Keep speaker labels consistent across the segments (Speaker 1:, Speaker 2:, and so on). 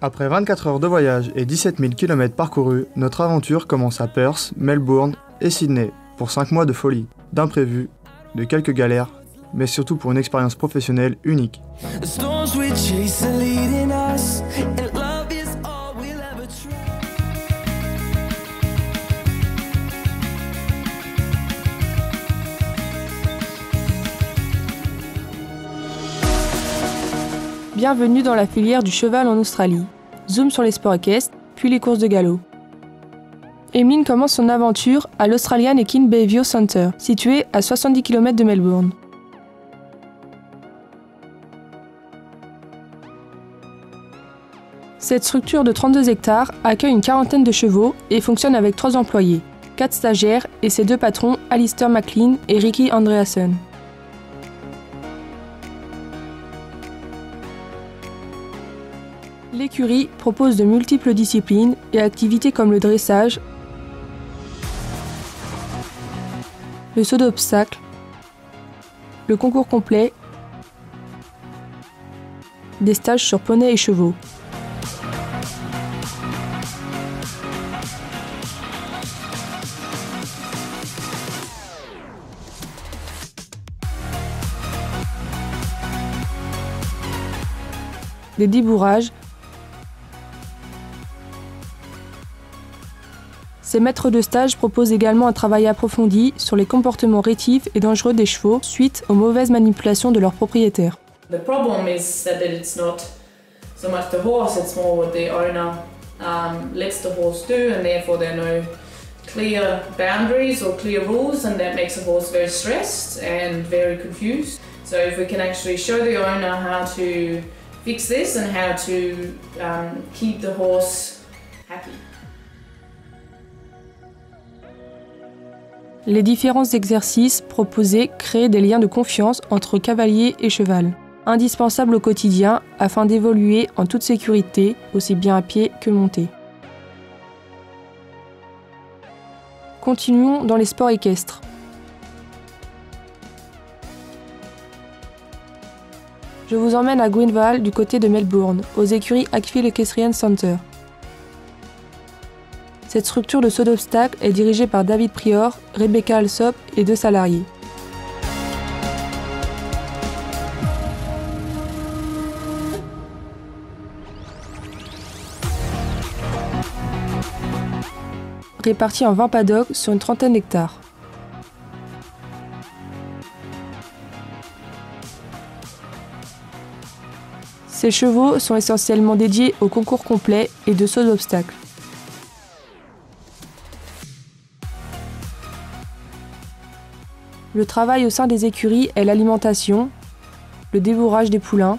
Speaker 1: Après 24 heures de voyage et 17 000 km parcourus, notre aventure commence à Perth, Melbourne et Sydney pour 5 mois de folie, d'imprévus, de quelques galères, mais surtout pour une expérience professionnelle unique.
Speaker 2: Bienvenue dans la filière du cheval en Australie. Zoom sur les sports équestres, puis les courses de galop. Emeline commence son aventure à l'Australian Equine Behaviour Centre, situé à 70 km de Melbourne. Cette structure de 32 hectares accueille une quarantaine de chevaux et fonctionne avec 3 employés, 4 stagiaires et ses 2 patrons, Alistair McLean et Ricky Andreasen. L'écurie propose de multiples disciplines et activités comme le dressage, le saut d'obstacles, le concours complet, des stages sur poney et chevaux. Des débourrages. Ces maîtres de stage proposent également un travail approfondi sur les comportements rétifs et dangereux des chevaux suite aux mauvaises manipulations de leurs propriétaires.
Speaker 3: The problem is that it's not so much the horse, it's more what the owner lets the horse do, and therefore there are no clear boundaries or clear rules, and that makes the horse very stressed and very confused. So if we can actually show the owner how to fix this and how to keep the horse happy.
Speaker 2: Les différents exercices proposés créent des liens de confiance entre cavalier et cheval, indispensables au quotidien afin d'évoluer en toute sécurité, aussi bien à pied que monté. Continuons dans les sports équestres. Je vous emmène à Greenvale du côté de Melbourne, aux écuries Ackfield Equestrian Centre. Cette structure de saut d'obstacles est dirigée par David Prior, Rebecca Alsop et 2 salariés. Répartis en 20 paddocks sur une trentaine d'hectares. Ces chevaux sont essentiellement dédiés au concours complet et de saut d'obstacles. Le travail au sein des écuries est l'alimentation, le débourrage des poulains,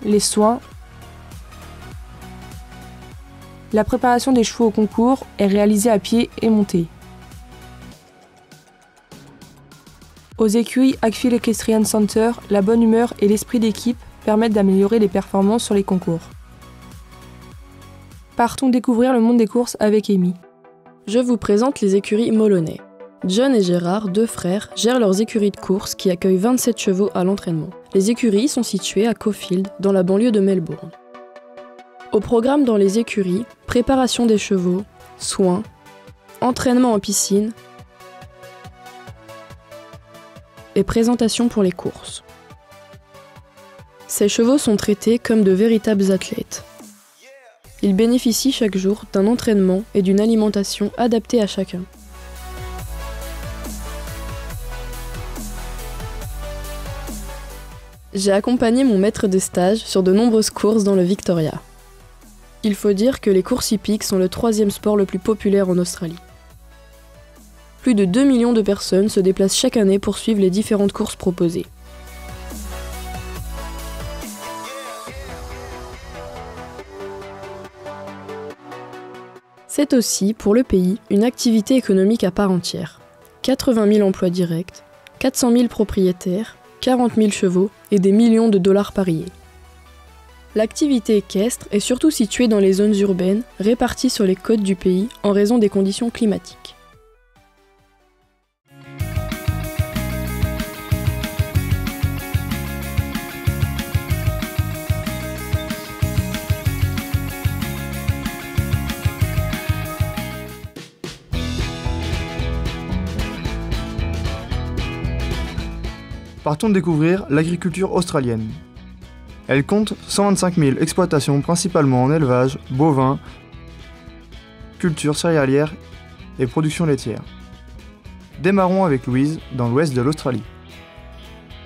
Speaker 2: les soins. La préparation des chevaux au concours est réalisée à pied et montée. Aux écuries Ackfield Equestrian Centre, la bonne humeur et l'esprit d'équipe permettent d'améliorer les performances sur les concours. Partons découvrir le monde des courses avec Amy.
Speaker 4: Je vous présente les écuries Moloney. John et Gérard, 2 frères, gèrent leurs écuries de course qui accueillent 27 chevaux à l'entraînement. Les écuries sont situées à Caulfield, dans la banlieue de Melbourne. Au programme dans les écuries, préparation des chevaux, soins, entraînement en piscine et présentation pour les courses. Ces chevaux sont traités comme de véritables athlètes. Ils bénéficient chaque jour d'un entraînement et d'une alimentation adaptée à chacun. J'ai accompagné mon maître de stage sur de nombreuses courses dans le Victoria. Il faut dire que les courses hippiques sont le 3e sport le plus populaire en Australie. Plus de 2 millions de personnes se déplacent chaque année pour suivre les différentes courses proposées. C'est aussi, pour le pays, une activité économique à part entière. 80 000 emplois directs, 400 000 propriétaires, 40 000 chevaux et des millions de dollars pariés. L'activité équestre est surtout située dans les zones urbaines, réparties sur les côtes du pays en raison des conditions climatiques.
Speaker 1: Partons découvrir l'agriculture australienne. Elle compte 125 000 exploitations principalement en élevage, bovin, culture céréalière et production laitière. Démarrons avec Louise, dans l'ouest de l'Australie.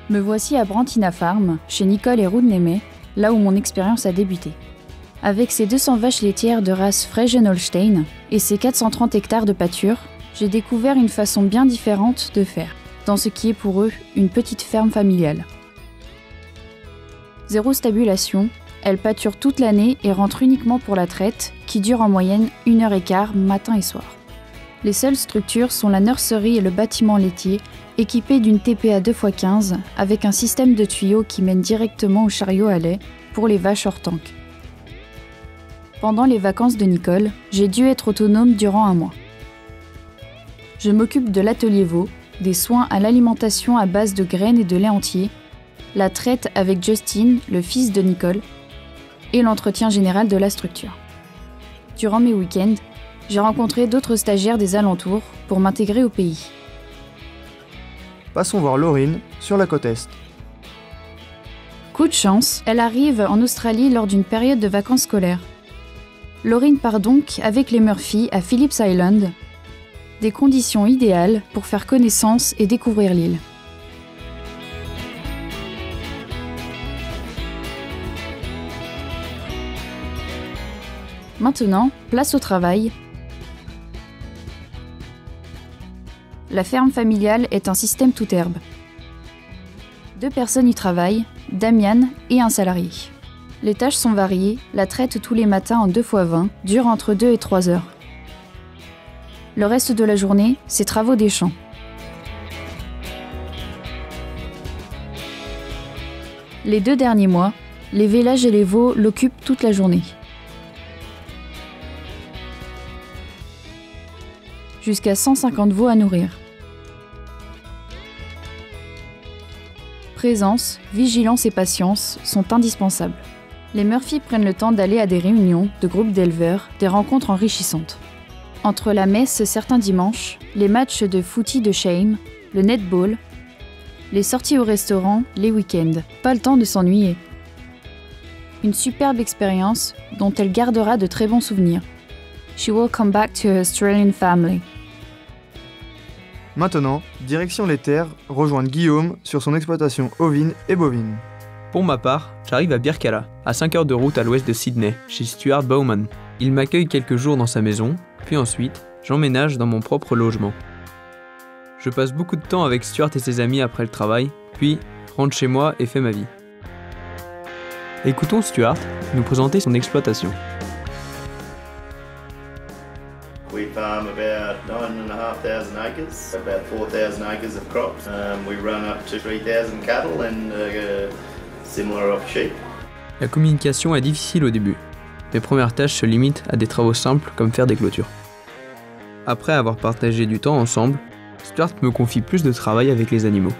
Speaker 5: Me voici à Brantina Farm, chez Nicole et Ruth Nemé, là où mon expérience a débuté. Avec ses 200 vaches laitières de race Friesian-Holstein et ses 430 hectares de pâture, j'ai découvert une façon bien différente de faire, dans ce qui est pour eux une petite ferme familiale. Zéro stabulation, elles pâturent toute l'année et rentrent uniquement pour la traite, qui dure en moyenne 1h15 matin et soir. Les seules structures sont la nurserie et le bâtiment laitier, équipés d'une TPA 2x15 avec un système de tuyaux qui mène directement au chariot à lait pour les vaches hors tank. Pendant les vacances de Nicole, j'ai dû être autonome durant 1 mois. Je m'occupe de l'atelier veau, des soins à l'alimentation à base de graines et de lait entier, la traite avec Justin, le fils de Nicole, et l'entretien général de la structure. Durant mes week-ends, j'ai rencontré d'autres stagiaires des alentours pour m'intégrer au pays.
Speaker 1: Passons voir Laurine, sur la côte Est.
Speaker 5: Coup de chance, elle arrive en Australie lors d'une période de vacances scolaires. Laurine part donc avec les Murphy à Phillips Island, des conditions idéales pour faire connaissance et découvrir l'île. Maintenant, place au travail. La ferme familiale est un système toute herbe. 2 personnes y travaillent, Damian et un salarié. Les tâches sont variées, la traite tous les matins en 2x20 dure entre 2 et 3 heures. Le reste de la journée, c'est travaux des champs. Les 2 derniers mois, les vélages et les veaux l'occupent toute la journée. Jusqu'à 150 veaux à nourrir. Présence, vigilance et patience sont indispensables. Les Murphy prennent le temps d'aller à des réunions de groupes d'éleveurs, des rencontres enrichissantes. Entre la messe certains dimanches, les matchs de footy de Shame, le netball, les sorties au restaurant, les week-ends, pas le temps de s'ennuyer. Une superbe expérience dont elle gardera de très bons souvenirs. She will come back to her Australian family.
Speaker 1: Maintenant, direction les terres, rejoindre Guillaume sur son exploitation ovine et bovine.
Speaker 6: Pour ma part, j'arrive à Birkalla, à 5 heures de route à l'ouest de Sydney, chez Stuart Bowman. Il m'accueille quelques jours dans sa maison, puis ensuite, j'emménage dans mon propre logement. Je passe beaucoup de temps avec Stuart et ses amis après le travail, puis rentre chez moi et fais ma vie. Écoutons Stuart nous présenter son exploitation.
Speaker 7: We farm about 9,500 acres, about 4,000 acres of crops. We run up to 3,000 cattle and similar of sheep.
Speaker 6: La communication est difficile au début. Mes premières tâches se limitent à des travaux simples comme faire des clôtures. Après avoir partagé du temps ensemble, Stuart me confie plus de travail avec les animaux.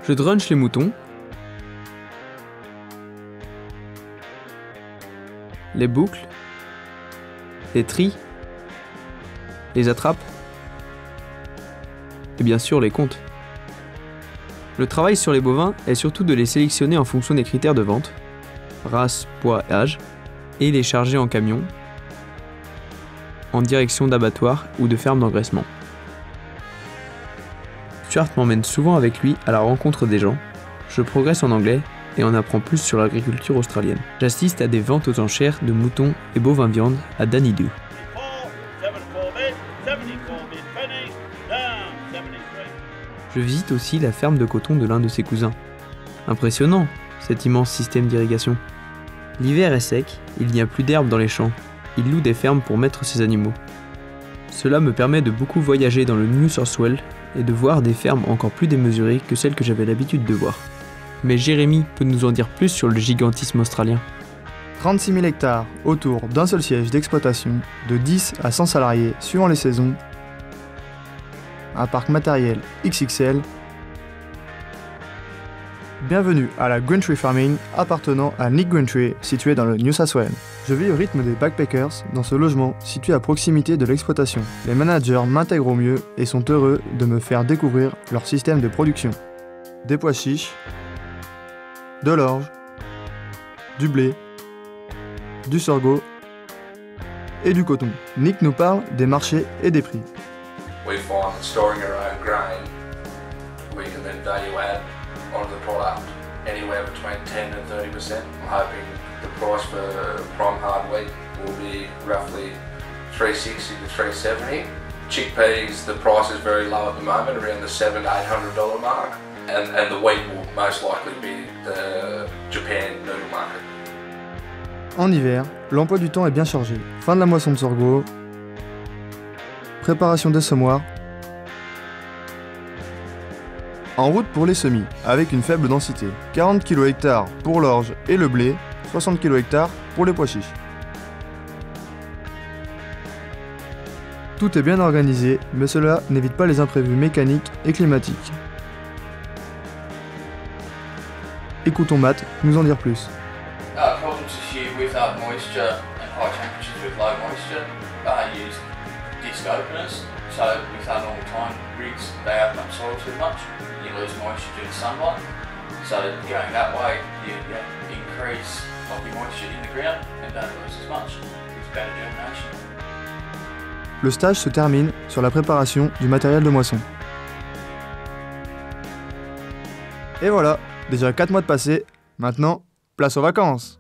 Speaker 6: Je drenche les moutons, les boucles, les trie, les attrape et bien sûr les compte. Le travail sur les bovins est surtout de les sélectionner en fonction des critères de vente, race, poids et âge, et les charger en camion en direction d'abattoirs ou de fermes d'engraissement. Stuart m'emmène souvent avec lui à la rencontre des gens, je progresse en anglais et en apprends plus sur l'agriculture australienne. J'assiste à des ventes aux enchères de moutons et bovins viande à Danidou. Je visite aussi la ferme de coton de l'un de ses cousins. Impressionnant, cet immense système d'irrigation. L'hiver est sec, il n'y a plus d'herbe dans les champs. Il loue des fermes pour mettre ses animaux. Cela me permet de beaucoup voyager dans le New South Wales et de voir des fermes encore plus démesurées que celles que j'avais l'habitude de voir. Mais Jérémy peut nous en dire plus sur le gigantisme australien.
Speaker 1: 36 000 hectares autour d'un seul siège d'exploitation, de 10 à 100 salariés suivant les saisons, un parc matériel XXL. Bienvenue à la Grantree Farming appartenant à Nick Grantree, situé dans le New South Wales. Je vis au rythme des backpackers dans ce logement situé à proximité de l'exploitation. Les managers m'intègrent au mieux et sont heureux de me faire découvrir leur système de production. des pois chiches, de l'orge, du blé, du sorgho et du coton. Nick nous parle des marchés et des prix.
Speaker 8: We find that storing our own grain, we can then value add onto the product anywhere between 10 and 30%. I'm hoping the price for prime hard wheat will be roughly $360 to $370. Chickpeas, the price is very low at the moment, around the $700 to $800 mark, and the wheat will most likely be the Japan noodle market.
Speaker 1: En hiver, l'emploi du temps est bien chargé. Fin de la moisson de sorgho, préparation des semoirs, en route pour les semis, avec une faible densité. 40 kg/ha pour l'orge et le blé, 60 kg/ha pour les pois chiches. Tout est bien organisé, mais cela n'évite pas les imprévus mécaniques et climatiques. Écoutons Matt nous en dire plus.
Speaker 9: Problems this year with moisture and high temperatures with low moisture use disc openers. So with normal time rigs, they open up soil too much. You lose moisture due to sunlight. So going that way, you increase your moisture in the ground and don't lose as much. It's better germination.
Speaker 1: Le stage se termine sur la préparation du matériel de moisson. Et voilà, déjà 4 mois de passés, maintenant, place aux vacances.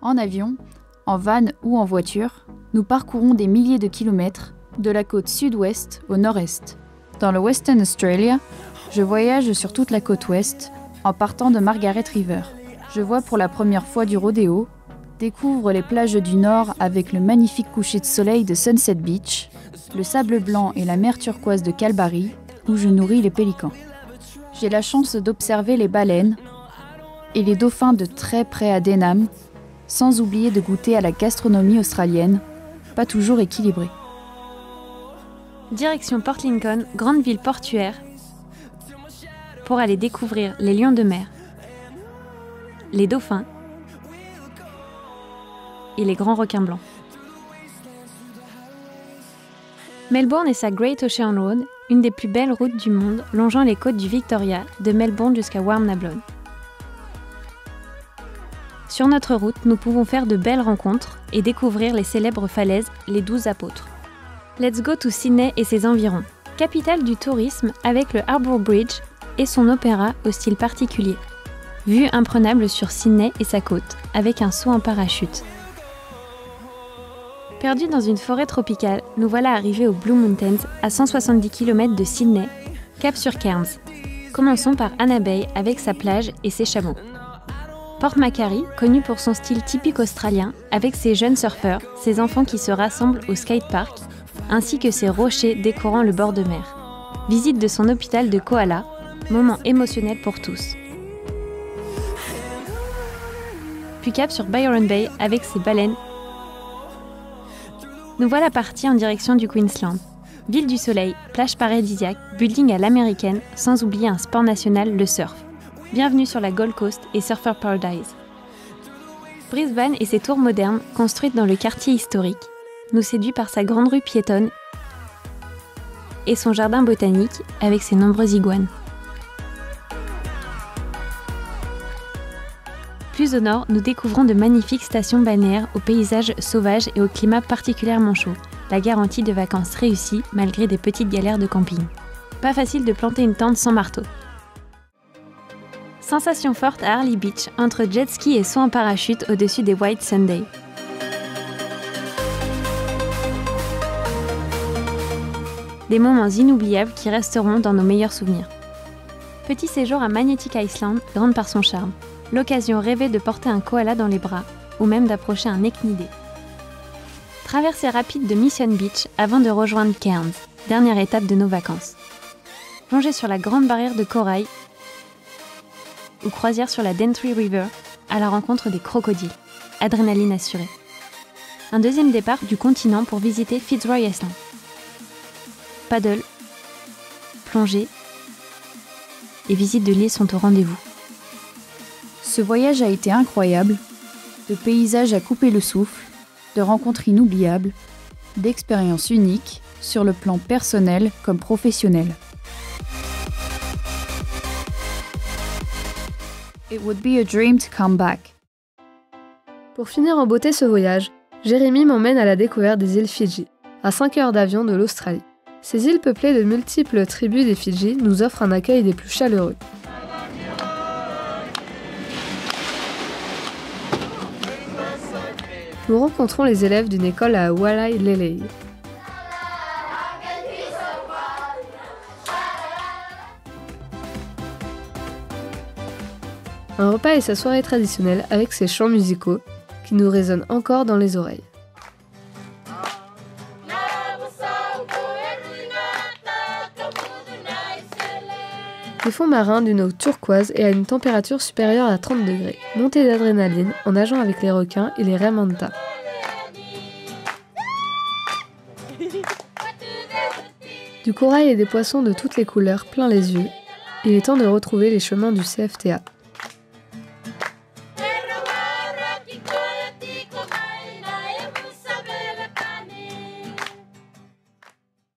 Speaker 5: En avion, en van ou en voiture, nous parcourons des milliers de kilomètres de la côte sud-ouest au nord-est. Dans le Western Australia, je voyage sur toute la côte ouest en partant de Margaret River. Je vois pour la première fois du rodéo, découvre les plages du nord avec le magnifique coucher de soleil de Sunset Beach, le sable blanc et la mer turquoise de Kalbarri, où je nourris les pélicans. J'ai la chance d'observer les baleines et les dauphins de très près à Denham, sans oublier de goûter à la gastronomie australienne, pas toujours équilibrée.
Speaker 10: Direction Port Lincoln, grande ville portuaire, pour aller découvrir les lions de mer, les dauphins et les grands requins blancs. Melbourne et sa Great Ocean Road, une des plus belles routes du monde longeant les côtes du Victoria, de Melbourne jusqu'à Warrnambool. Sur notre route, nous pouvons faire de belles rencontres et découvrir les célèbres falaises, les 12 apôtres. Let's go to Sydney et ses environs, capitale du tourisme avec le Harbour Bridge et son opéra au style particulier. Vue imprenable sur Sydney et sa côte, avec un saut en parachute. Perdus dans une forêt tropicale, nous voilà arrivés aux Blue Mountains, à 170 km de Sydney, cap sur Cairns. Commençons par Anna Bay avec sa plage et ses chameaux. Port Macquarie, connu pour son style typique australien, avec ses jeunes surfeurs, ses enfants qui se rassemblent au skatepark, ainsi que ses rochers décorant le bord de mer. Visite de son hôpital de koala, moment émotionnel pour tous. Puis cap sur Byron Bay avec ses baleines. Nous voilà partis en direction du Queensland. Ville du soleil, plage paradisiaque, building à l'américaine, sans oublier un sport national, le surf. Bienvenue sur la Gold Coast et Surfer Paradise. Brisbane et ses tours modernes, construites dans le quartier historique, nous séduit par sa grande rue piétonne et son jardin botanique avec ses nombreuses iguanes. Plus au nord, nous découvrons de magnifiques stations balnéaires aux paysages sauvages et au climat particulièrement chaud, la garantie de vacances réussies malgré des petites galères de camping. Pas facile de planter une tente sans marteau. Sensation forte à Harley Beach, entre jet ski et saut en parachute au-dessus des White Sunday. Des moments inoubliables qui resteront dans nos meilleurs souvenirs. Petit séjour à Magnetic Island, grande par son charme. L'occasion rêvée de porter un koala dans les bras, ou même d'approcher un échnidé. Traversée rapide de Mission Beach avant de rejoindre Cairns, dernière étape de nos vacances. Plongée sur la grande barrière de corail, ou croisière sur la Daintree River, à la rencontre des crocodiles. Adrénaline assurée. Un deuxième départ du continent pour visiter Fitzroy Island. Paddle, plongée et visite de l'île sont au rendez-vous.
Speaker 5: Ce voyage a été incroyable, de paysages à couper le souffle, de rencontres inoubliables, d'expériences uniques sur le plan personnel comme professionnel. It would be a dream to come back.
Speaker 4: Pour finir en beauté ce voyage, Jérémy m'emmène à la découverte des îles Fidji, à 5 heures d'avion de l'Australie. Ces îles peuplées de multiples tribus des Fidji nous offrent un accueil des plus chaleureux. Nous rencontrons les élèves d'une école à Waialelei. Un repas et sa soirée traditionnelle avec ses chants musicaux qui nous résonnent encore dans les oreilles. Les fonds marins d'une eau turquoise et à une température supérieure à 30 degrés. Montée d'adrénaline en nageant avec les requins et les raies manta. Du corail et des poissons de toutes les couleurs plein les yeux. Il est temps de retrouver les chemins du CFTA.